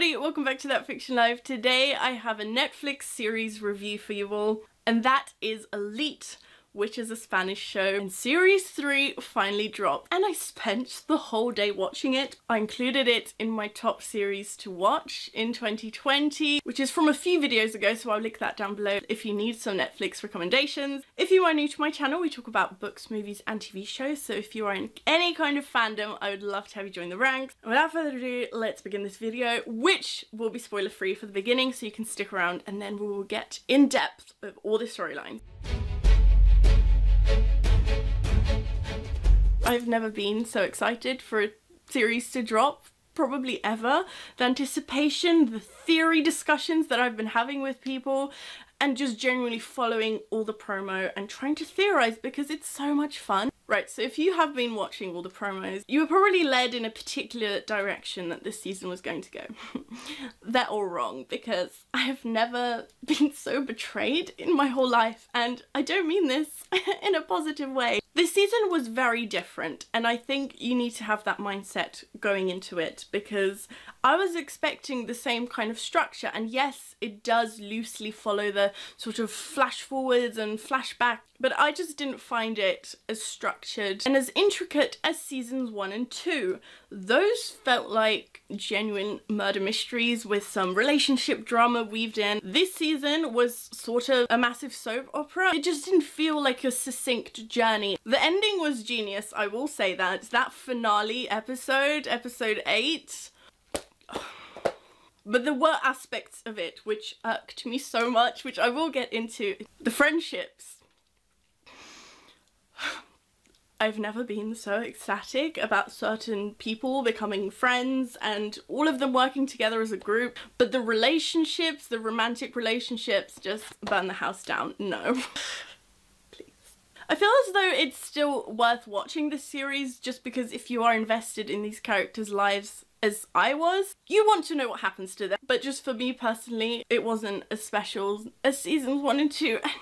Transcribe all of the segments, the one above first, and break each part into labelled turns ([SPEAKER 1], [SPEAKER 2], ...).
[SPEAKER 1] everybody, welcome back to That Fiction Live. Today I have a Netflix series review for you all, and that is Elite, which is a Spanish show, and series 3 finally dropped and I spent the whole day watching it. I included it in my top series to watch in 2020, which is from a few videos ago, so I'll link that down below if you need some Netflix recommendations. If you are new to my channel, we talk about books, movies and TV shows, so if you are in any kind of fandom, I would love to have you join the ranks. And without further ado, let's begin this video, which will be spoiler free for the beginning, so you can stick around and then we will get in depth of all the storylines. I've never been so excited for a series to drop, probably ever. The anticipation, the theory discussions that I've been having with people, and just genuinely following all the promo and trying to theorize because it's so much fun. Right, so if you have been watching all the promos, you were probably led in a particular direction that this season was going to go. They're all wrong, because I have never been so betrayed in my whole life, and I don't mean this in a positive way. This season was very different, and I think you need to have that mindset going into it, because I was expecting the same kind of structure, and yes, it does loosely follow the sort of flash forwards and flashback, but I just didn't find it as structured and as intricate as seasons 1 and 2. Those felt like genuine murder mysteries with some relationship drama weaved in. This season was sort of a massive soap opera. It just didn't feel like a succinct journey. The ending was genius, I will say that. That finale episode, episode 8, but there were aspects of it which irked me so much, which I will get into. The friendships. I've never been so ecstatic about certain people becoming friends and all of them working together as a group, but the relationships, the romantic relationships, just burn the house down. No. Please. I feel as though it's still worth watching this series just because if you are invested in these characters' lives as I was, you want to know what happens to them. But just for me personally, it wasn't as special as seasons 1 and 2, and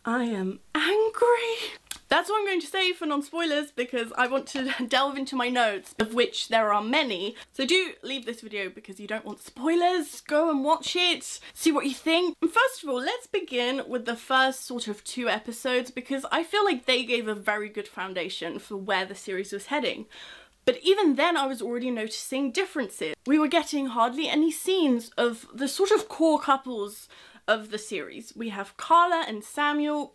[SPEAKER 1] I am angry. That's what I'm going to say for non-spoilers, because I want to delve into my notes, of which there are many. So do leave this video because you don't want spoilers. Go and watch it, see what you think. And first of all, let's begin with the first sort of 2 episodes, because I feel like they gave a very good foundation for where the series was heading. But even then I was already noticing differences. We were getting hardly any scenes of the sort of core couples of the series. We have Carla and Samuel.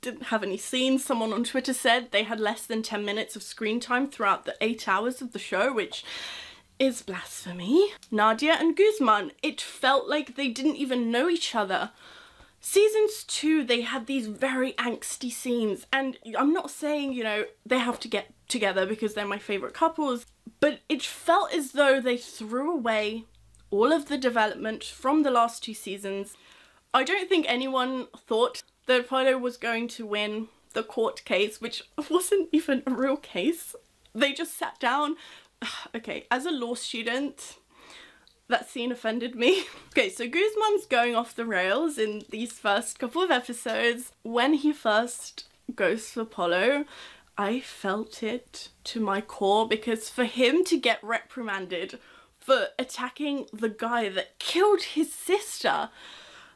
[SPEAKER 1] Didn't have any scenes. Someone on Twitter said they had less than 10 minutes of screen time throughout the 8 hours of the show, which is blasphemy. Nadia and Guzman, it felt like they didn't even know each other. Seasons 2, they had these very angsty scenes, and I'm not saying, you know, they have to get together because they're my favourite couples, but it felt as though they threw away all of the development from the last 2 seasons. I don't think anyone thought that Apollo was going to win the court case, which wasn't even a real case. They just sat down. Okay, as a law student, that scene offended me. Okay, so Guzman's going off the rails in these first couple of episodes. When he first goes for Apollo, I felt it to my core, because for him to get reprimanded for attacking the guy that killed his sister,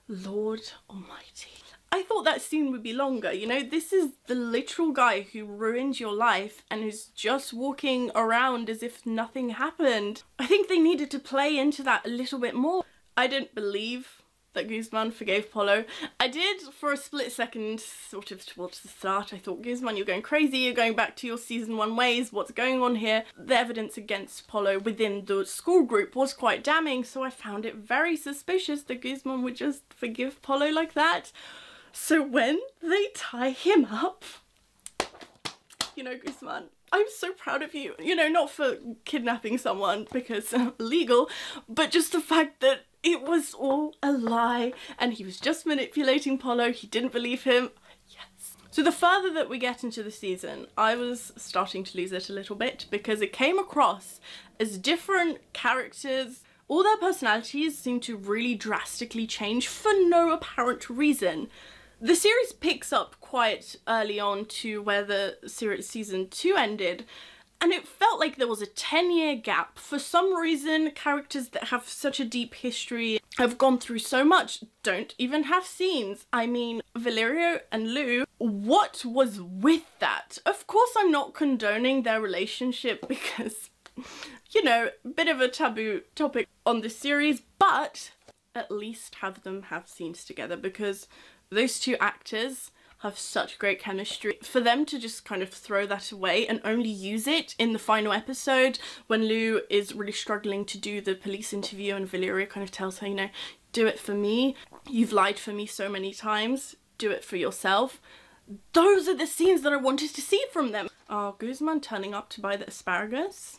[SPEAKER 1] Lord Almighty. I thought that scene would be longer, you know, this is the literal guy who ruined your life and is just walking around as if nothing happened. I think they needed to play into that a little bit more. I didn't believe that Guzman forgave Polo. I did for a split second, sort of towards the start. I thought, Guzman, you're going crazy, you're going back to your season 1 ways, what's going on here? The evidence against Polo within the school group was quite damning, so I found it very suspicious that Guzman would just forgive Polo like that. So when they tie him up, you know, Guzman, I'm so proud of you. You know, not for kidnapping someone because illegal, but just the fact that it was all a lie and he was just manipulating Polo. He didn't believe him. Yes. So the further that we get into the season, I was starting to lose it a little bit because it came across as different characters. All their personalities seem to really drastically change for no apparent reason. The series picks up quite early on to where the series season 2 ended, And it felt like there was a 10-year gap. For some reason, characters that have such a deep history, have gone through so much, don't even have scenes. I mean, Valerio and Lou, what was with that? Of course I'm not condoning their relationship because, you know, a bit of a taboo topic on this series, but at least have them have scenes together, because those two actors have such great chemistry. For them to just kind of throw that away and only use it in the final episode when Lou is really struggling to do the police interview and Valeria kind of tells her, you know, do it for me. You've lied for me so many times. Do it for yourself. Those are the scenes that I wanted to see from them. Oh, Guzman turning up to buy the asparagus.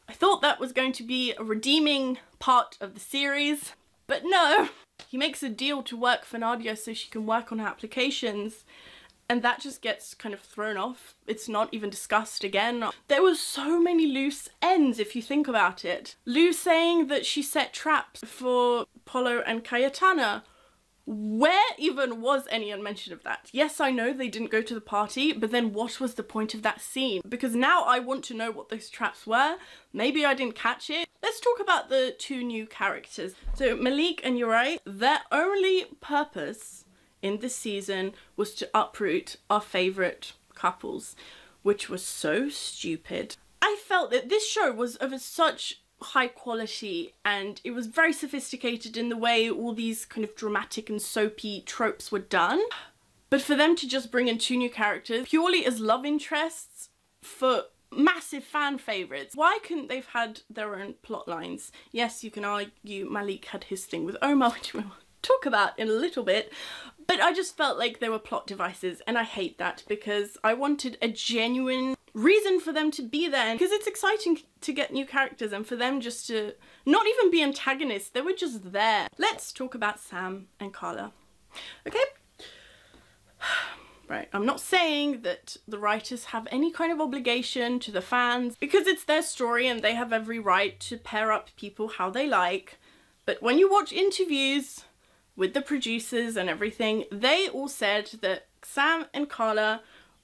[SPEAKER 1] I thought that was going to be a redeeming part of the series, but no. He makes a deal to work for Nadia so she can work on her applications, and that just gets kind of thrown off. It's not even discussed again. There were so many loose ends if you think about it. Lou saying that she set traps for Polo and Cayetana. Where even was any mention of that? Yes, I know they didn't go to the party, but then what was the point of that scene? Because now I want to know what those traps were. Maybe I didn't catch it. Let's talk about the two new characters. So Malik and Uri, their only purpose in this season was to uproot our favourite couples, which was so stupid. I felt that this show was of such high quality and it was very sophisticated in the way all these kind of dramatic and soapy tropes were done, but for them to just bring in two new characters purely as love interests for massive fan favourites, why couldn't they've had their own plot lines? Yes, you can argue Malik had his thing with Omar, which we'll talk about in a little bit, but I just felt like there were plot devices, and I hate that because I wanted a genuine reason for them to be there, because it's exciting to get new characters and for them just to not even be antagonists, they were just there. Let's talk about Sam and Carla. Okay? Right, I'm not saying that the writers have any kind of obligation to the fans, because it's their story and they have every right to pair up people how they like, but when you watch interviews with the producers and everything, they all said that Sam and Carla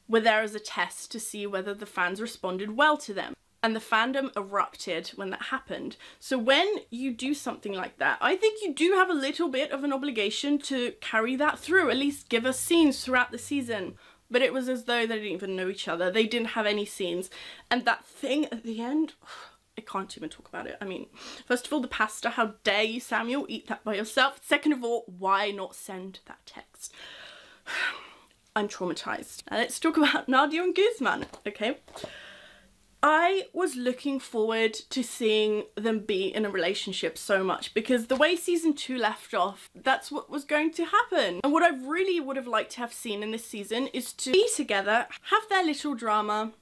[SPEAKER 1] were there as a test to see whether the fans responded well to them. And the fandom erupted when that happened. So when you do something like that, I think you do have a little bit of an obligation to carry that through, at least give us scenes throughout the season. But it was as though they didn't even know each other. They didn't have any scenes. And that thing at the end, I can't even talk about it. I mean, first of all, the pasta, how dare you, Samuel, eat that by yourself? Second of all, why not send that text? I'm traumatized. Now let's talk about Nadia and Guzman, okay? I was looking forward to seeing them be in a relationship so much, because the way season 2 left off, that's what was going to happen. And what I really would have liked to have seen in this season is to be together, have their little drama,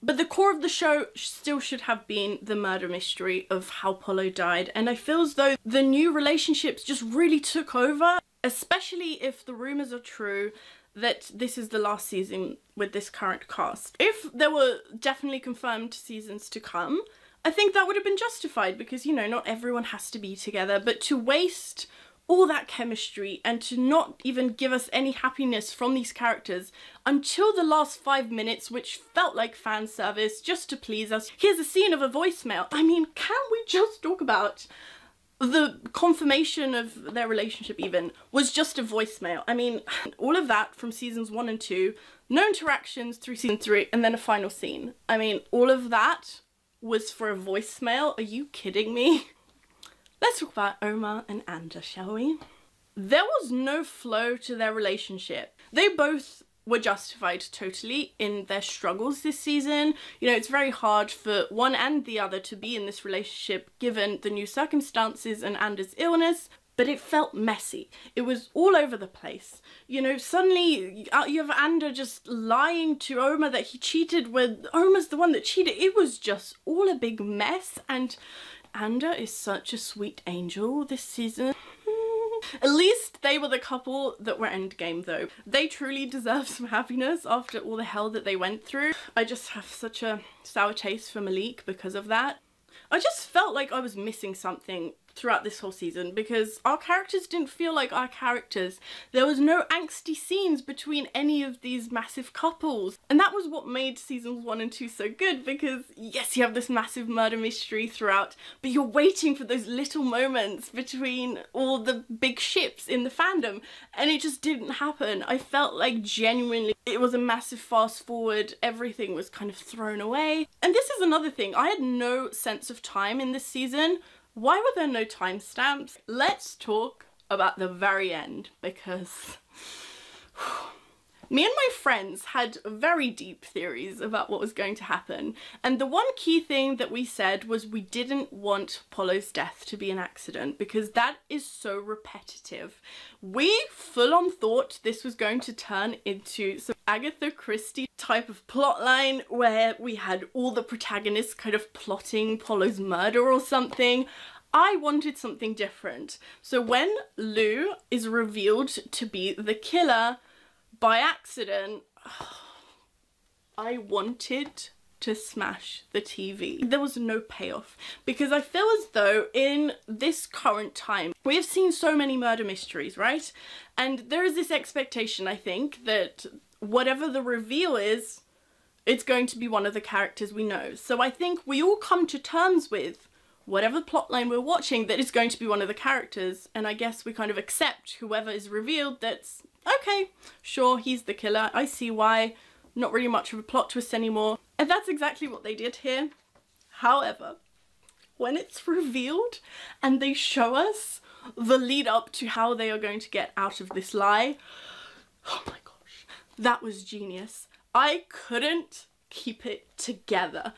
[SPEAKER 1] but the core of the show still should have been the murder mystery of how Polo died. And I feel as though the new relationships just really took over, especially if the rumours are true that this is the last season with this current cast. If there were definitely confirmed seasons to come, I think that would have been justified because, you know, not everyone has to be together, but to waste all that chemistry and to not even give us any happiness from these characters until the last 5 minutes, which felt like fan service just to please us. Here's a scene of a voicemail. I mean, can we just talk about the confirmation of their relationship even was just a voicemail. I mean, all of that from seasons 1 and 2, no interactions through season 3, and then a final scene. I mean, all of that was for a voicemail? Are you kidding me? Let's talk about Omar and Anda, shall we? There was no flow to their relationship. They both were justified totally in their struggles this season. You know, it's very hard for one and the other to be in this relationship given the new circumstances and Anda's illness, but it felt messy. It was all over the place. You know, suddenly you have Anda just lying to Omar that he cheated with Omar's the one that cheated. It was just all a big mess, and Anda is such a sweet angel this season. At least they were the couple that were endgame though. They truly deserve some happiness after all the hell that they went through. I just have such a sour taste for Malik because of that. I just felt like I was missing something throughout this whole season because our characters didn't feel like our characters. There was no angsty scenes between any of these massive couples. And that was what made seasons 1 and 2 so good, because yes, you have this massive murder mystery throughout, but you're waiting for those little moments between all the big ships in the fandom, and it just didn't happen. I felt like genuinely it was a massive fast forward. Everything was kind of thrown away. And this is another thing. I had no sense of time in this season. Why were there no timestamps? Let's talk about the very end, because me and my friends had very deep theories about what was going to happen, and the one key thing that we said was we didn't want Apollo's death to be an accident, because that is so repetitive. We full on thought this was going to turn into some Agatha Christie type of plotline where we had all the protagonists kind of plotting Apollo's murder or something. I wanted something different. So when Lou is revealed to be the killer by accident, I wanted to smash the TV. There was no payoff, because I feel as though in this current time we have seen so many murder mysteries, right? And there is this expectation, I think, that whatever the reveal is, it's going to be one of the characters we know. So I think we all come to terms with whatever plotline we're watching that is going to be one of the characters, and I guess we kind of accept whoever is revealed. That's okay, sure, he's the killer, I see why, not really much of a plot twist anymore. And that's exactly what they did here. However, when it's revealed and they show us the lead up to how they are going to get out of this lie, oh my gosh, that was genius. I couldn't keep it together.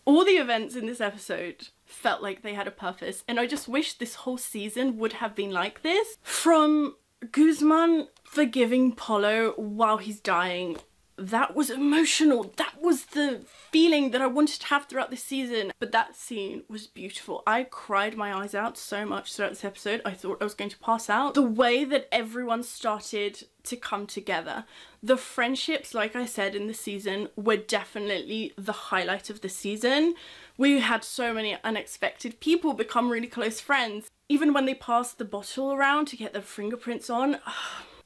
[SPEAKER 1] All the events in this episode felt like they had a purpose, and I just wish this whole season would have been like this. From Guzman forgiving Apollo while he's dying, that was emotional. That was the feeling that I wanted to have throughout this season. But that scene was beautiful. I cried my eyes out so much throughout this episode. I thought I was going to pass out. The way that everyone started to come together. The friendships, like I said in the season, were definitely the highlight of the season. We had so many unexpected people become really close friends. Even when they passed the bottle around to get their fingerprints on,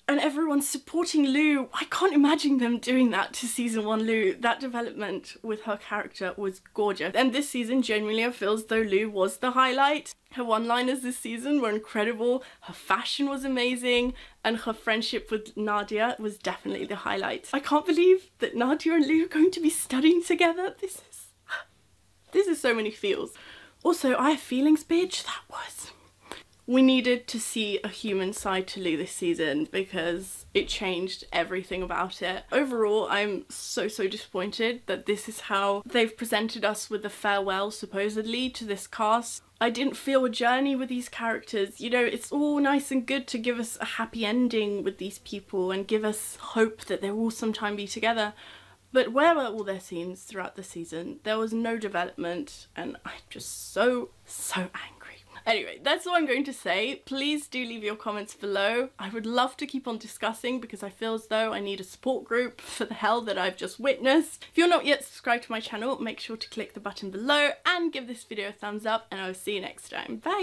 [SPEAKER 1] and everyone's supporting Lou. I can't imagine them doing that to season 1 Lou. That development with her character was gorgeous. And this season, genuinely, I feel as though Lou was the highlight. Her one-liners this season were incredible, her fashion was amazing, and her friendship with Nadia was definitely the highlight. I can't believe that Nadia and Lou are going to be studying together. This is so many feels. Also, I have feelings, bitch. That was... We needed to see a human side to Lou this season because it changed everything about it. Overall, I'm so disappointed that this is how they've presented us with the farewell, supposedly, to this cast. I didn't feel a journey with these characters. You know, it's all nice and good to give us a happy ending with these people and give us hope that they will sometime be together. But where were all their scenes throughout the season? There was no development, and I'm just so angry. Anyway, that's all I'm going to say. Please do leave your comments below. I would love to keep on discussing because I feel as though I need a support group for the hell that I've just witnessed. If you're not yet subscribed to my channel, make sure to click the button below and give this video a thumbs up, and I'll see you next time. Bye!